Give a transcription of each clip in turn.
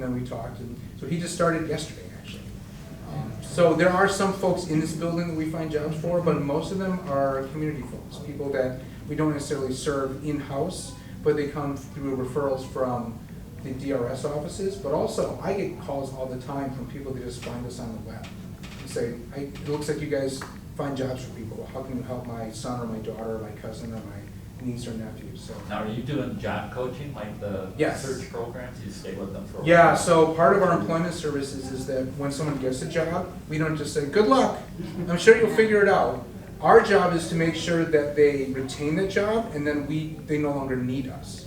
then we talked, and so he just started yesterday, actually. So there are some folks in this building that we find jobs for, but most of them are community folks, people that we don't necessarily serve in-house, but they come through referrals from the DRS offices, but also I get calls all the time from people that just find us on the web and say, it looks like you guys find jobs for people. How can you help my son or my daughter or my cousin or my niece or nephew? So now, are you doing job coaching, like the Yes. search programs? You stay with them for a while? Yeah, so part of our employment services is that when someone gets a job, we don't just say, good luck, I'm sure you'll figure it out. Our job is to make sure that they retain the job and then they no longer need us.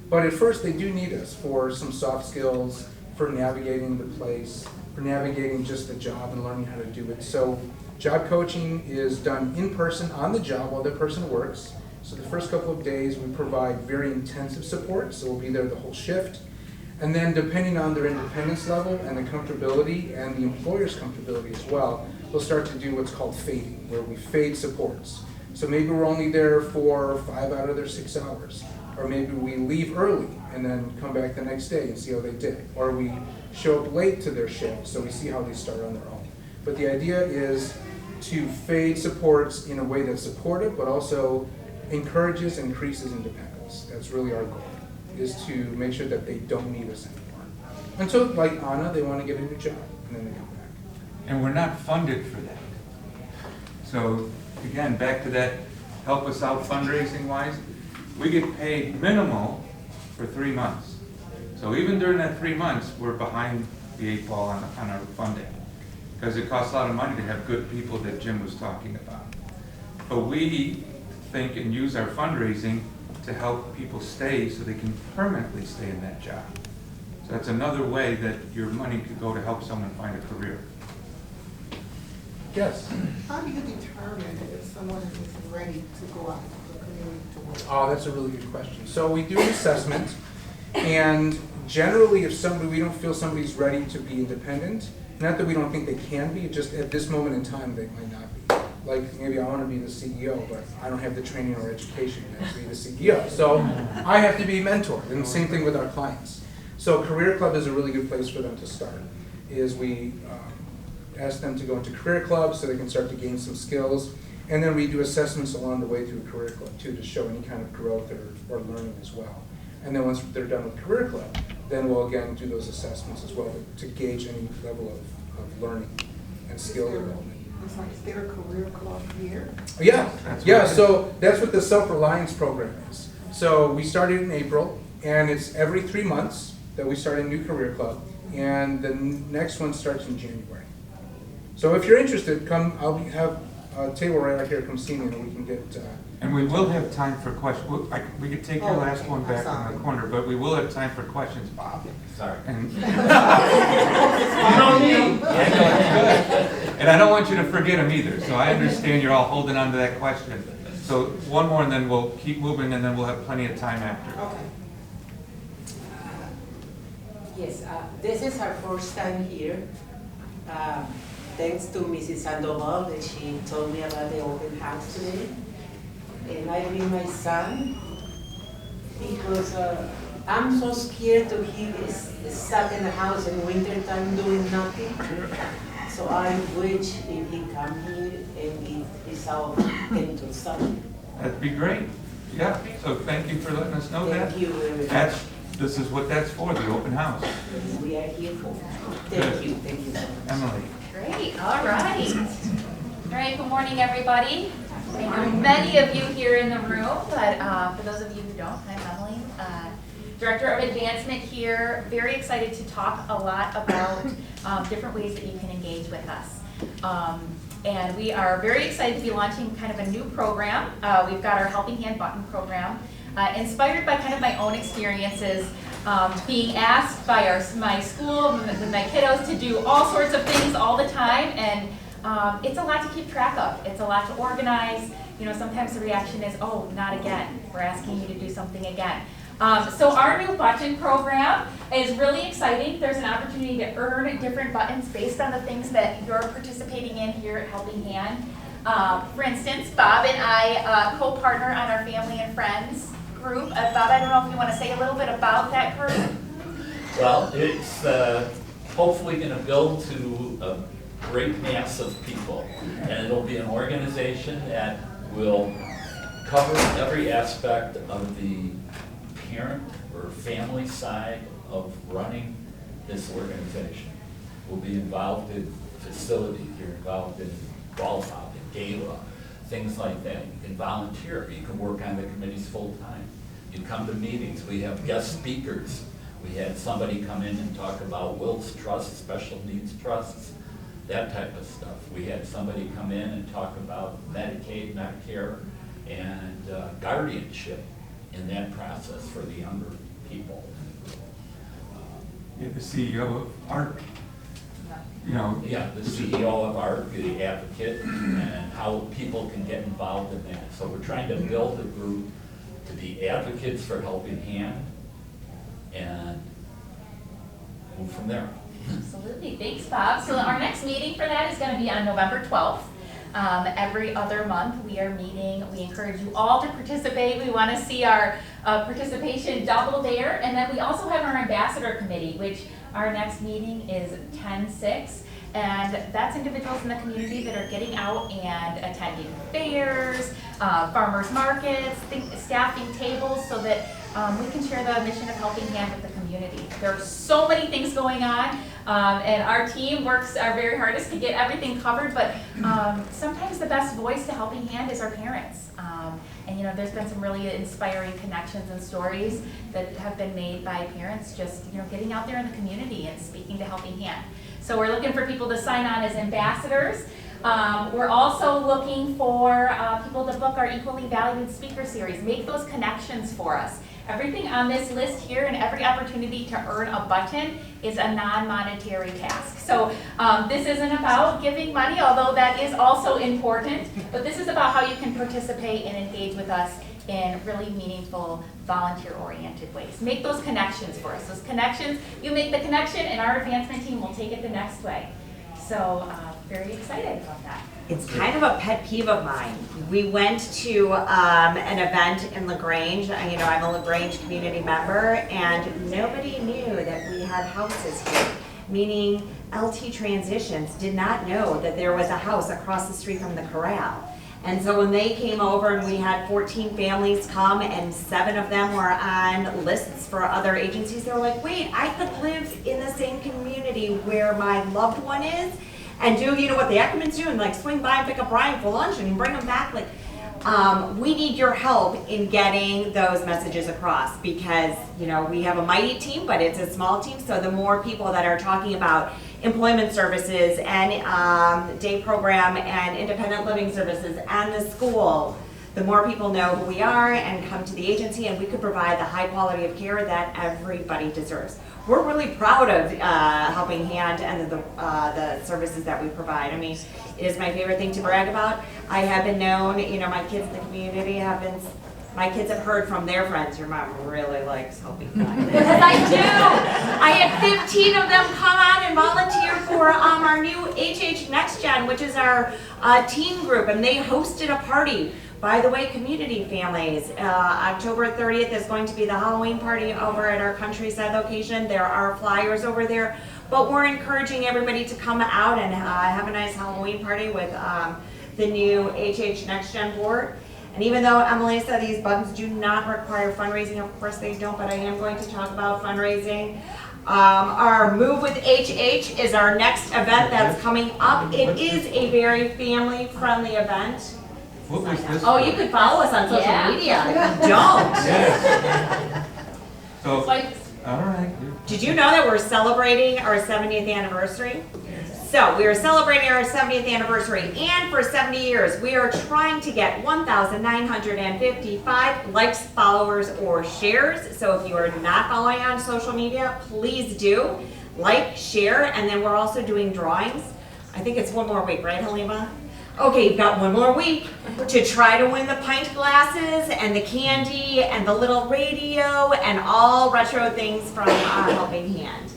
But at first they do need us for some soft skills, for navigating the place, for navigating just the job and learning how to do it. So job coaching is done in person on the job while the person works. So the first couple of days we provide very intensive support, so we'll be there the whole shift. And then depending on their independence level and the comfortability and the employer's comfortability as well, we'll start to do what's called fading, where we fade supports. So maybe we're only there for 5 out of their 6 hours. Or maybe we leave early and then come back the next day and see how they did. Or we show up late to their shift, so we see how they start on their own. But the idea is to fade supports in a way that's supportive, but also encourages and increases independence. That's really our goal, is to make sure that they don't need us anymore. Until, like Anna, they want to get a new job, and then they come back. And we're not funded for that. So, again, back to that help us out fundraising-wise, we get paid minimal for 3 months. So even during that 3 months, we're behind the 8 ball on our funding, because it costs a lot of money to have good people that Jim was talking about. But we think and use our fundraising to help people stay so they can permanently stay in that job. So that's another way that your money could go to help someone find a career. Yes? How do you determine if someone is ready to go out to the community to work? Oh, that's a really good question. So we do an assessment, and generally if we don't feel somebody's ready to be independent, not that we don't think they can be, just at this moment in time they might not be. Like maybe I want to be the CEO, but I don't have the training or education to be the CEO. So I have to be mentored, and the same thing with our clients. So Career Club is a really good place for them to start, is we ask them to go into Career Club so they can start to gain some skills. And then we do assessments along the way through Career Club too, to show any kind of growth or learning as well. And then once they're done with Career Club, then we'll again do those assessments as well to gauge any level of learning and skill development. Is there a career club here? Yeah, so that's what the Self-Reliance program is. So we started in April, and it's every 3 months that we start a new Career Club, and the next one starts in January. So if you're interested, come, I'll have a table right out here, come see me, and we can get... And we will have time for questions. We could take your last one back in the corner, but we will have time for questions, Bob. Sorry. And, You don't need. and I don't want you to forget them either, so I understand you're all holding on to that question. So one more and then we'll keep moving and then we'll have plenty of time after. Okay. Yes, this is our first time here. Thanks to Mrs. Sandoval that she told me about the open house today. And I bring my son because I'm so scared to he is stuck in the house in winter time doing nothing. So I wish if he come here and if he's out into something. That'd be great. Yeah, so thank you for letting us know that. Thank you very much. This is what that's for, the open house. We are here for. Thank you so much. Emily. Great, all right. All right, good morning, everybody. I know many of you here in the room, but for those of you who don't, I'm Emily, Director of Advancement here. Very excited to talk a lot about different ways that you can engage with us. And we are very excited to be launching kind of a new program. We've got our Helping Hand Button program, inspired by kind of my own experiences being asked by my school, with my kiddos, to do all sorts of things all the time, and it's a lot to keep track of. It's a lot to organize. You know, sometimes the reaction is, oh, not again. We're asking you to do something again. So our new button program is really exciting. There's an opportunity to earn different buttons based on the things that you're participating in here at Helping Hand. For instance, Bob and I co-partner on our Family and Friends group. Bob, I don't know if you want to say a little bit about that group. Well, it's hopefully going to build to a great mass of people. And it'll be an organization that will cover every aspect of the parent or family side of running this organization. We'll be involved in facilities, you're involved in ball pop, in gala, things like that. You can volunteer, you can work on the committees full-time. You come to meetings, we have guest speakers. We had somebody come in and talk about Wills Trust, special needs trusts, that type of stuff. We had somebody come in and talk about Medicaid, Medicare, and guardianship in that process for the younger people. You're the CEO of ARC. You know. Yeah, the CEO of ARC, the advocate, and how people can get involved in that. So we're trying to build a group to be advocates for Helping Hand and move from there. Absolutely, thanks Bob. So our next meeting for that is gonna be on November 12th. Every other month we are meeting. We encourage you all to participate. We wanna see our participation double there. And then we also have our ambassador committee, which our next meeting is 10/6. And that's individuals in the community that are getting out and attending fairs, farmers markets, staffing tables so that we can share the mission of Helping Hand with the community. There are so many things going on, and our team works our very hardest to get everything covered, but sometimes the best voice to Helping Hand is our parents. And you know, there's been some really inspiring connections and stories that have been made by parents just, you know, getting out there in the community and speaking to Helping Hand. So we're looking for people to sign on as ambassadors. We're also looking for people to book our Equally Valued Speaker Series. Make those connections for us. Everything on this list here and every opportunity to earn a button is a non-monetary task. So this isn't about giving money, although that is also important, but this is about how you can participate and engage with us in really meaningful, volunteer-oriented ways. Make those connections for us. Those connections, you make the connection and our advancement team will take it the next way. So very excited about that. It's kind of a pet peeve of mine. We went to an event in LaGrange. You know, I'm a LaGrange community member, and nobody knew that we had houses here. Meaning, LT Transitions did not know that there was a house across the street from the corral. And so when they came over and we had 14 families come and 7 of them were on lists for other agencies, they were like, wait, I could live in the same community where my loved one is and do, you know, what the Ackermans do and like swing by and pick up Brian for lunch and bring him back. Like, we need your help in getting those messages across because, you know, we have a mighty team, but it's a small team. So the more people that are talking about employment services and day program and independent living services and the school, the more people know who we are and come to the agency, and we could provide the high quality of care that everybody deserves. We're really proud of Helping Hand and the services that we provide. I mean, it is my favorite thing to brag about. I have been known, you know, my kids in the community have been, my kids have heard from their friends, your mom really likes Helping Hand. Because I do! I had 15 of them come on and volunteer for our new HH Next Gen, which is our teen group, and they hosted a party. By the way, community families, October 30th is going to be the Halloween party over at our Countryside location. There are flyers over there, but we're encouraging everybody to come out and have a nice Halloween party with the new HH Next Gen board. And even though Emily said these buttons do not require fundraising, of course they don't, but I am going to talk about fundraising. Our Move with HH is our next event that's coming up. It is a very family-friendly event. What was this? Oh, you could follow us on social media. Don't. Yes. So, Like, all right. Did you know that we're celebrating our 70th anniversary? So we are celebrating our 70th anniversary, and for 70 years, we are trying to get 1,955 likes, followers, or shares. So if you are not following on social media, please do like, share, and then we're also doing drawings. I think it's one more week, right, Halima? Okay, you've got one more week to try to win the pint glasses and the candy and the little radio and all retro things from Helping Hand.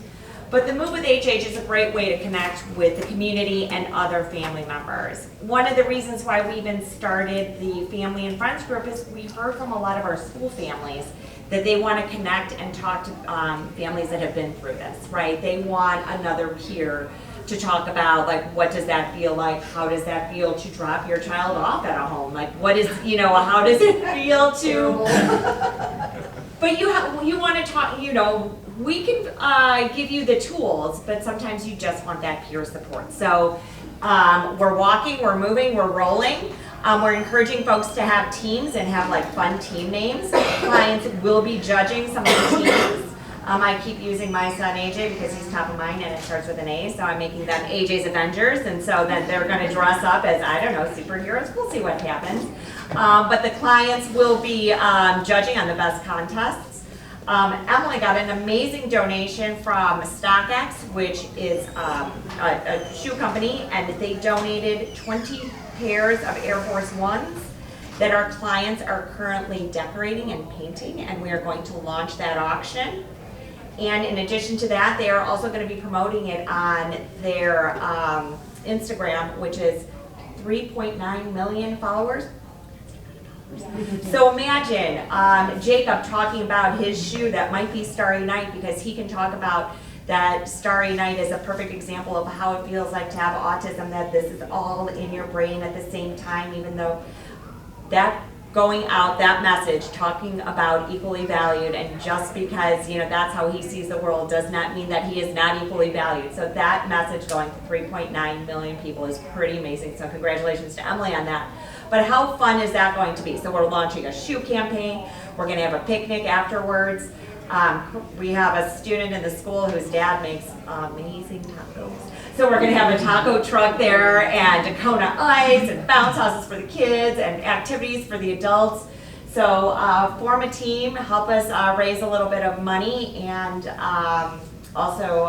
But the Move with HH is a great way to connect with the community and other family members. One of the reasons why we even started the Family and Friends group is we heard from a lot of our school families that they want to connect and talk to families that have been through this, right? They want another peer to talk about, like, what does that feel like? How does that feel to drop your child off at a home? Like, what is, how does it feel to... But you want to talk, we can give you the tools, but sometimes you just want that peer support. So we're walking, we're moving, we're rolling. We're encouraging folks to have teams and have like fun team names. Clients will be judging some of the teams. I keep using my son AJ because he's top of mind and it starts with an A, so I'm making them AJ's Avengers, and so then they're going to dress up as, I don't know, superheroes. We'll see what happens. But the clients will be judging on the best contests. Emily got an amazing donation from StockX, which is a shoe company, and they donated 20 pairs of Air Force Ones that our clients are currently decorating and painting, and we are going to launch that auction. And in addition to that, they are also going to be promoting it on their Instagram, which is 3.9 million followers. So imagine Jacob talking about his shoe that might be Starry Night, because he can talk about that Starry Night is a perfect example of how it feels like to have autism, that this is all in your brain at the same time, even though that going out, that message, talking about equally valued, and just because, that's how he sees the world does not mean that he is not equally valued. So that message going to 3.9 million people is pretty amazing. So congratulations to Emily on that. But how fun is that going to be? So we're launching a shoe campaign. We're going to have a picnic afterwards. We have a student in the school whose dad makes amazing tacos. So we're going to have a taco truck there, and Dakota Ice, and bounce houses for the kids, and activities for the adults. So form a team, help us raise a little bit of money, and also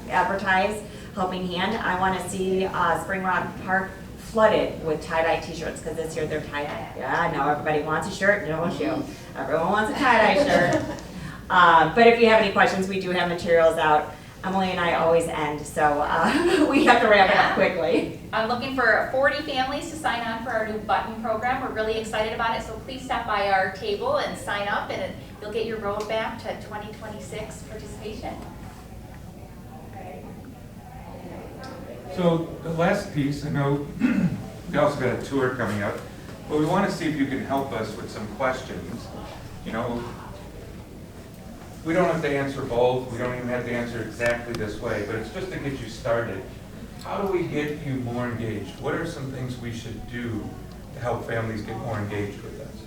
advertise, helping hand. I want to see Spring Rock Park flooded with tie-dye t-shirts, because this year they're tie-dye. Yeah, now everybody wants a shirt, no shoe. Everyone wants a tie-dye shirt. But if you have any questions, we do have materials out. Emily and I always end, so we have to wrap it up quickly. I'm looking for 40 families to sign on for our new button program. We're really excited about it, so please stop by our table and sign up, and you'll get your roadmap to 2026 participation. So the last piece, I know we also got a tour coming up, but we want to see if you can help us with some questions. We don't have to answer both, we don't even have to answer exactly this way, but it's just to get you started. How do we get you more engaged? What are some things we should do to help families get more engaged with us?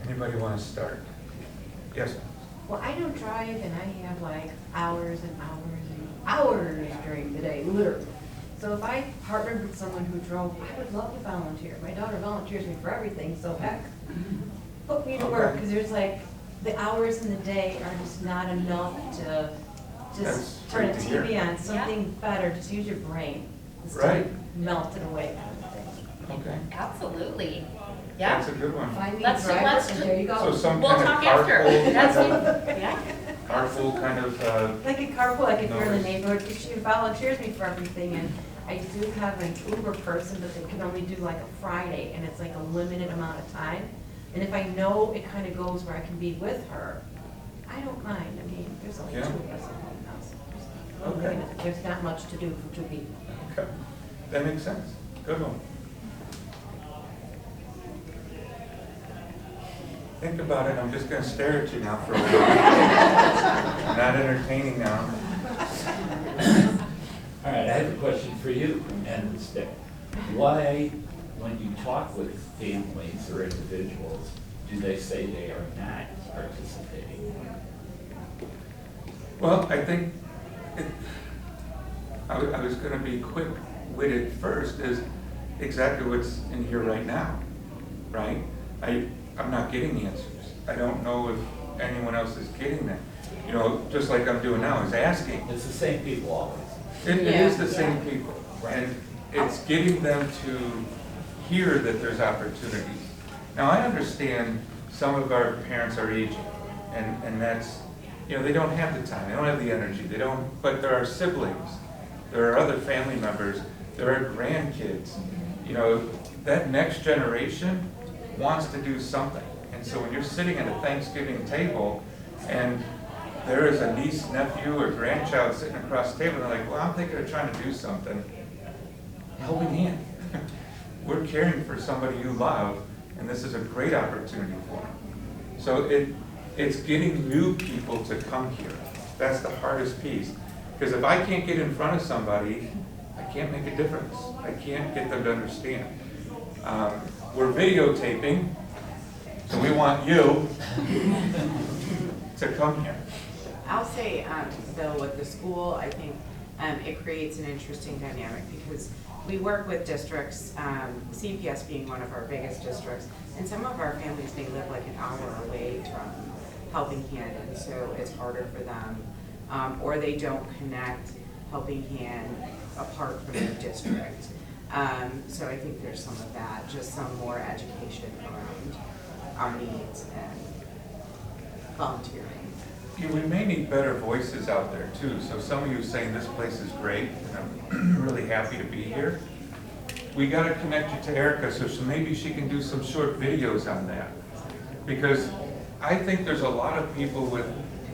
Anybody want to start? Yes? Well, I don't drive, and I have like hours and hours and hours during the day, literally. So if I partnered with someone who drove, I would love to volunteer. My daughter volunteers me for everything, so heck, put me to work, because there's like, the hours in the day are just not enough to just turn a That's great to TV on, something better, just use your brain instead Right. of melt it away kind of thing. Okay. Absolutely. Yeah. That's a good one. Find me a Let's do- driver, let's and do- there you So go. some We'll kind of talk after. carpool, That's Yeah. carpool kind of, Like a carpool, like if you're in the Noise. neighborhood, she volunteers me for everything, and I do have an Uber person, but they can only do like a Friday, and it's like a limited amount of time. And if I know it kind of goes where I can be with her, I don't mind. I mean, there's only Yeah. 2 of us at home now, so Okay. there's not much to do for 2 people. okay, that makes sense. Good one. Think about it, I'm just gonna stare at you now for a while. Not entertaining now. All right, I have a question for you, and Stick. Why, when you talk with families or individuals, do they say they are not participating? Well, I think, I was gonna be quick-witted first, is exactly what's in here right now, right? I'm not getting answers. I don't know if anyone else is getting that. Just like I'm doing now, is asking. It's the same people always. It Yeah. is the same people, and it's getting them to hear that there's opportunities. Now, I understand some of our parents are aging, and that's you know, they don't have the time, they don't have the energy, they don't, but there are siblings, there are other family members, there are grandkids. You know, that next generation wants to do something. And so when you're sitting at a Thanksgiving table and there is a niece, nephew, or grandchild sitting across the table, and they're like, well, I'm thinking of trying to do something, helping hand. We're caring for somebody you love, and this is a great opportunity for them. So it's getting new people to come here. That's the hardest piece. Because if I can't get in front of somebody, I can't make a difference. I can't get them to understand. We're videotaping, so we want you to come here. I'll say, Bill, with the school, I think it creates an interesting dynamic because we work with districts, CPS being one of our biggest districts, and some of our families may live like an hour away from Helping Hand, and so it's harder for them, or they don't connect Helping Hand apart from their district. So I think there's some of that, just some more education around our needs and volunteering. Yeah, we may need better voices out there too. So some of you saying this place is great, and I'm really happy to be here. We got to connect you to Erica, so maybe she can do some short videos on that. Because I think there's a lot of people with,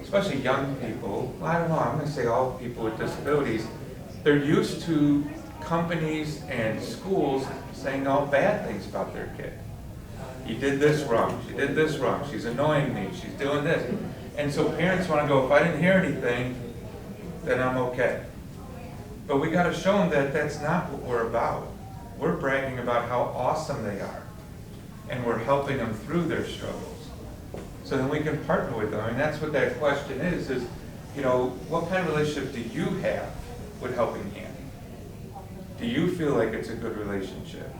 especially young people, well, I don't know, I'm going to say all people with disabilities, they're used to companies and schools saying all bad things about their kid. You did this wrong, she did this wrong, she's annoying me, she's doing this. And so parents want to go, if I didn't hear anything, then I'm okay. But we got to show them that that's not what we're about. We're bragging about how awesome they are. And we're helping them through their struggles. So then we can partner with them. And that's what that question is, you know, what kind of relationship do you have with Helping Hand? Do you feel like it's a good relationship?